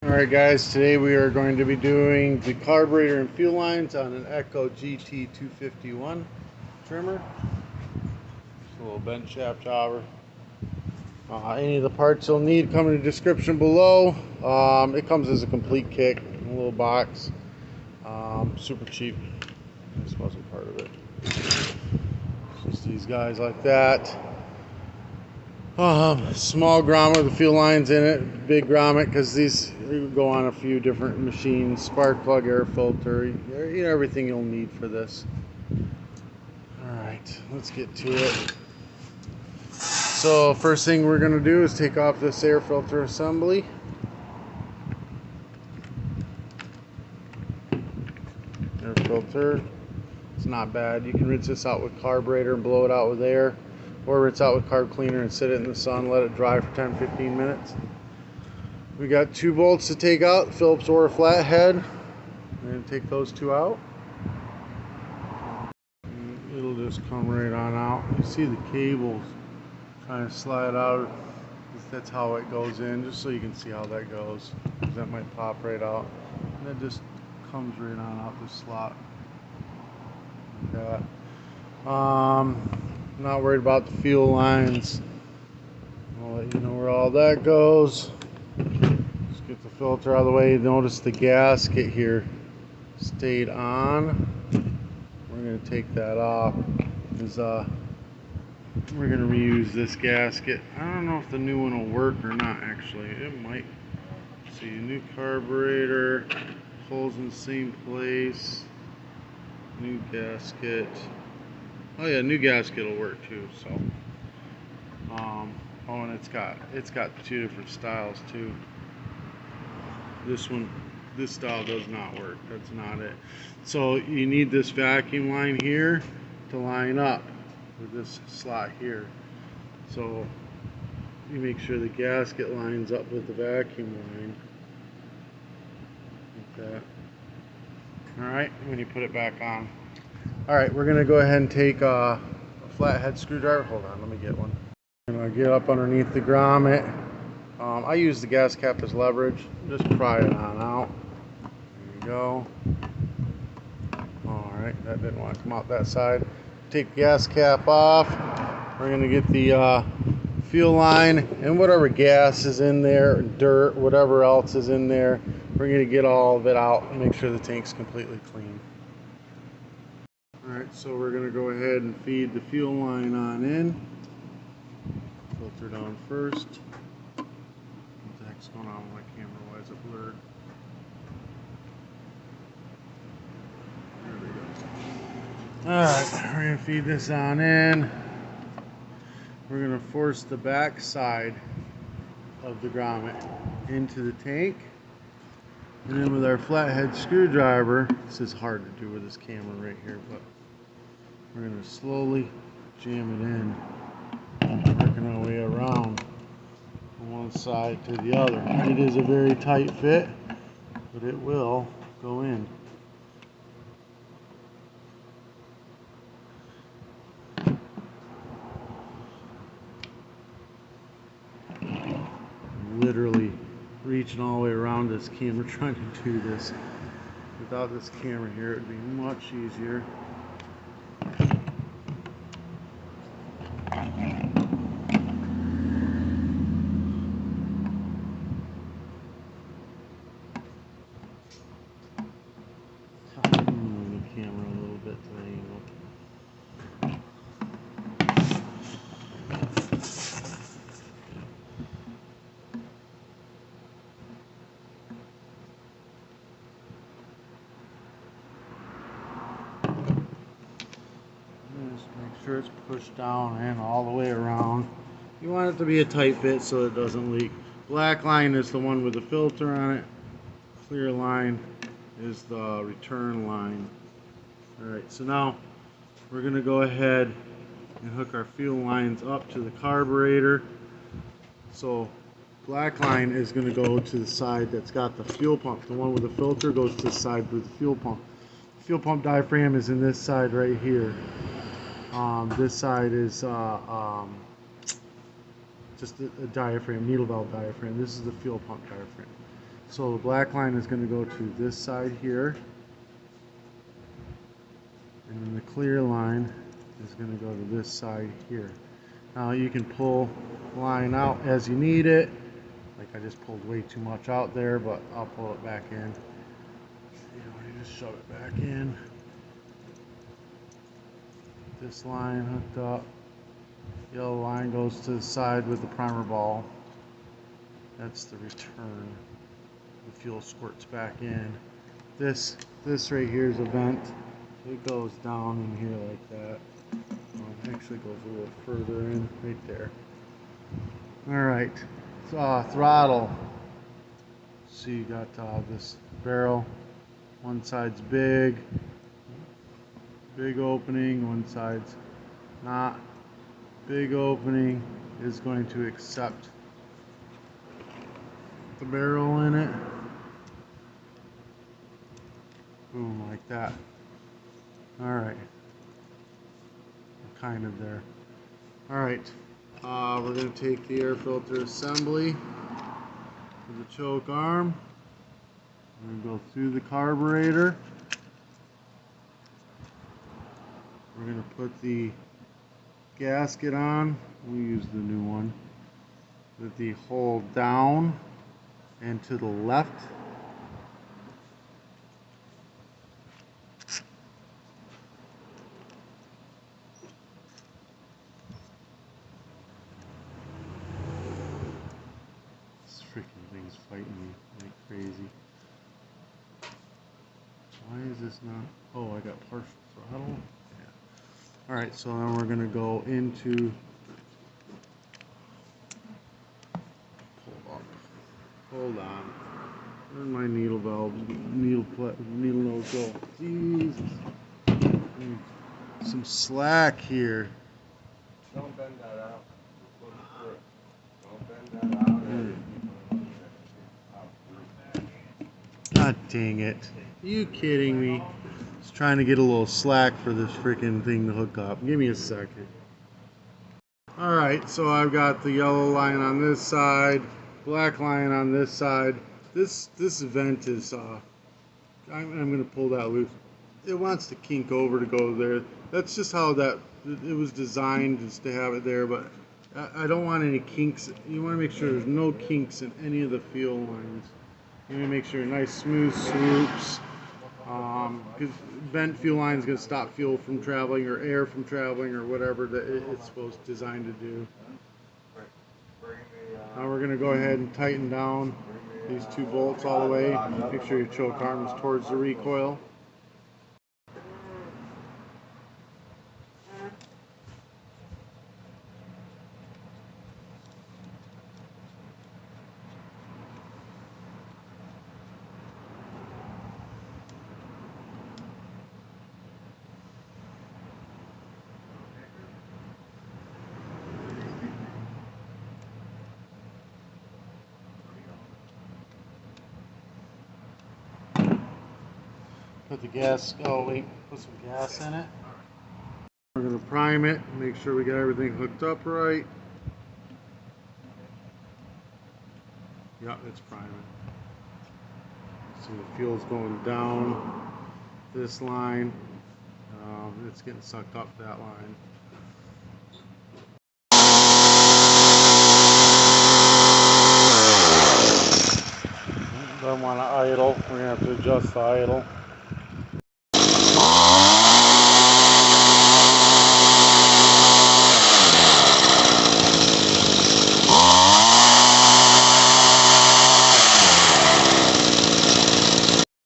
Alright guys, today we are going to be doing the carburetor and fuel lines on an Echo gt-251 trimmer. Just a little bent shaft jobber. Any of the parts you'll need come in the description below. It comes as a complete kit in a little box. Super cheap. This wasn't part of it. Just these guys like that. Small grommet with the fuel lines in it, big grommet because these go on a few different machines. Spark plug, air filter, you know, everything you'll need for this. Alright, let's get to it. So first thing we're going to do is take off this air filter assembly. Air filter, it's not bad. You can rinse this out with carburetor and blow it out with air, or rinse out with carb cleaner and sit it in the sun, let it dry for 10-15 minutes. We got 2 bolts to take out, Phillips or a flathead. We're going to take those 2 out. And it'll just come right on out. You see the cables trying to slide out. That's how it goes in, just so you can see how that goes. That might pop right out. And that just comes right on out the slot. Like that. Not worried about the fuel lines. I'll let you know where all that goes. Just get the filter out of the way. Notice the gasket here stayed on. We're going to take that off. We're going to reuse this gasket. I don't know if the new one will work or not, actually. It might. Let's see, new carburetor, holes in the same place, new gasket. Oh yeah, new gasket will work too. So, oh, and it's got 2 different styles too. This style does not work. That's not it. So you need this vacuum line here to line up with this slot here. So you make sure the gasket lines up with the vacuum line, like that. All right, when you put it back on. All right, we're gonna go ahead and take a flathead screwdriver. Hold on, let me get one. I'm gonna get up underneath the grommet. I use the gas cap as leverage. Just pry it on out. There you go. All right, that didn't want to come out that side. Take the gas cap off. We're gonna get the fuel line and whatever gas is in there, dirt, whatever else is in there. We're gonna get all of it out and make sure the tank's completely clean. Alright, so we're going to go ahead and feed the fuel line on in. Filter down first. What the heck's going on with my camera? Why is it blurred? There we go. Alright, we're going to feed this on in. We're going to force the back side of the grommet into the tank. And then with our flathead screwdriver, this is hard to do with this camera right here, but we're going to slowly jam it in, working our way around from one side to the other. It is a very tight fit, but it will go in. Literally reaching all the way around this camera trying to do this. Without this camera here, it would be much easier. Move the camera a little bit to the angle. Just make sure it's pushed down and all the way around. You want it to be a tight fit so it doesn't leak. Black line is the one with the filter on it. Clear line is the return line. Alright, so now we're going to go ahead and hook our fuel lines up to the carburetor. So black line is going to go to the side that's got the fuel pump. The one with the filter goes to the side with the fuel pump. The fuel pump diaphragm is in this side right here. This side is just a diaphragm, needle valve diaphragm. This is the fuel pump diaphragm. So the black line is going to go to this side here, and then the clear line is going to go to this side here. Now you can pull the line out as you need it. Like I just pulled way too much out there, but I'll pull it back in. You just shove it back in. This line hooked up. Yellow line goes to the side with the primer ball. That's the return. The fuel squirts back in. This right here is a vent. It goes down in here like that. It actually goes a little further in right there. Alright, throttle. So you got this barrel. One side's big opening, one side's not. Big opening is going to accept the barrel in it. Boom, like that. Alright. Kind of there. Alright. We're going to take the air filter assembly for the choke arm. We're going to go through the carburetor. We're going to put the gasket on. We use the new one. With the hole down and to the left. This freaking thing's fighting me like crazy. Why is this not? Oh, I got partial throttle. Yeah. Alright, so then we're going to go into. Hold on. Where's my needle valve? Needle nose go. Jesus. Some slack here. Don't bend that out. Don't bend that out. God dang it. Are you kidding me? Just trying to get a little slack for this freaking thing to hook up. Give me a second. Alright, so I've got the yellow line on this side, black line on this side. This vent is, I'm going to pull that loose. It wants to kink over to go there. That's just how it was designed, just to have it there, but I don't want any kinks. You want to make sure there's no kinks in any of the fuel lines. You want to make sure nice smooth swoops, because bent fuel line is going to stop fuel from traveling or air from traveling or whatever that it's designed to do. Now we're going to go ahead and tighten down these two bolts all the way. Make sure your choke arm is towards the recoil. Put the gas, put some gas in it. We're going to prime it, make sure we got everything hooked up right. Yeah, it's priming. See the fuel's going down this line. It's getting sucked up that line. Don't want to idle. We're going to have to adjust the idle.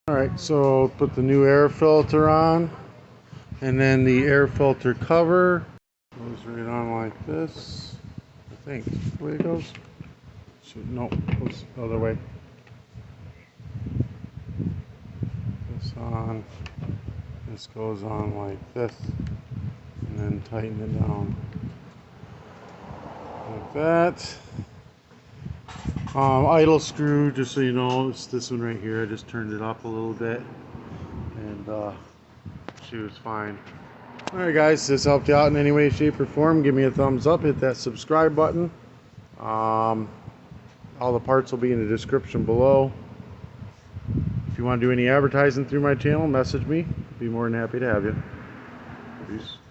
Alright, so put the new air filter on, and then the air filter cover goes right on like this. I think that's the way it goes. Nope, goes the other way. This on, this goes on like this, and then tighten it down like that. Idle screw, just so you know, it's this one right here. I just turned it up a little bit, and she was fine. Alright guys, if this helped you out in any way, shape, or form, give me a thumbs up, hit that subscribe button. All the parts will be in the description below. If you want to do any advertising through my channel, message me. Be more than happy to have you. Peace.